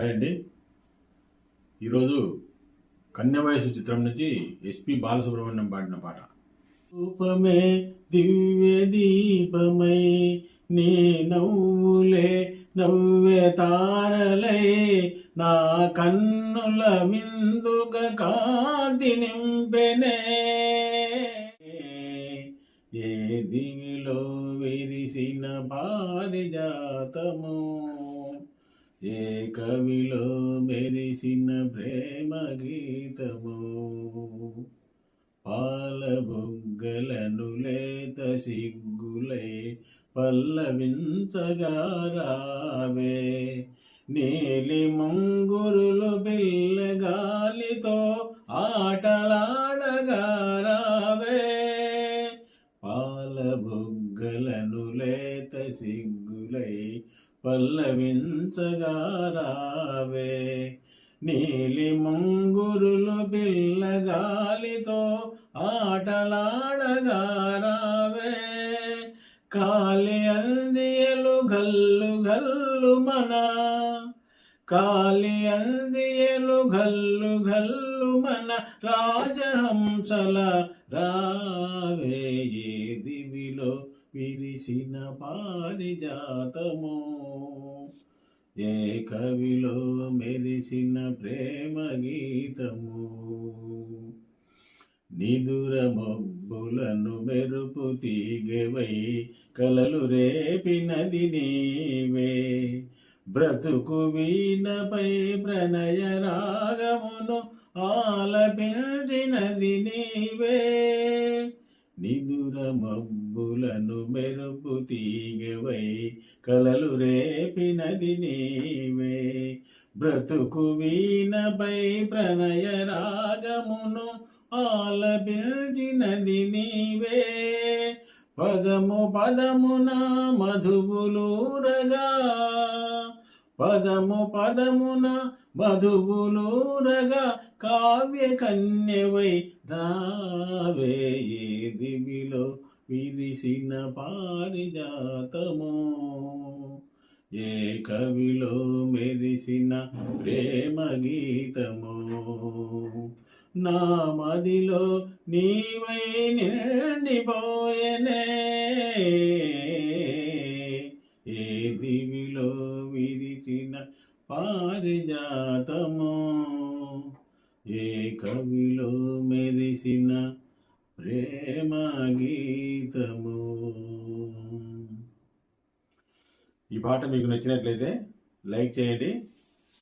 Hi అండి. ఈరోజు కన్యవయసు చిత్రం నుంచి ఎస్పి బాలసుబ్రహ్మణ్యం పాడిన పాట. రూపమే దివ్య దీపమై నీ నవ్వులే నవ్వే తారలై నా కన్నుల విందుగా కాంతి నింపెనే. ఏ దివిలో విరిసిన పారిజాతము, ఏ కవిలో మెరిసిన ప్రేమ గీతము. పాల బుగ్గలను లేత సిగ్గులై పల్లవించగా రావే, నీలి ముంగురులు పిల్లగాలితో ఆటలాడగా రావే. పాల బుగ్గలను లేత సిగ్గులై పల్లవించగా రావే, నీలి ముంగురులు పిల్లగాలితో ఆటలాడగా రావే. కాలి అందియలు గల్లు గల్లు మన, కాలి అందియలు గల్లు గల్లు మన రాజహంసల రావే. ఏ దివిలో విరిసిన పారిజాతము, ఏ కవిలో మెరిసిన ప్రేమ గీతము. నిదుర మబ్బులను మెరుపు తీగవై కలలు రేపినది నీవే, బ్రతుకు వీణపై ప్రణయ రాగమును ఆలపించినది నీవే. నిదుర మబ్బులను మెరుపు తీగవై కలలు రేపినది నీవే, బ్రతుకు వీణపై ప్రణయ రాగమును ఆలపించినది నీవే. పదము పదమున మధువులూరగా, పదము పదమున మధువులూరగా కావ్య కన్యవై రావే. ఏ దివిలో విరిసిన పారిజాతము, ఏ కవిలో మెరిసిన ప్రేమ గీతము. నా మదిలో నీవై నిండిపోయెనే, ఏ దివిలో విరిచిన పారిజాతము, ఏ కవిలో మెరిసిన ప్రేమ గీతము. ఈ పాట మీకు నచ్చినట్లయితే లైక్ చేయండి,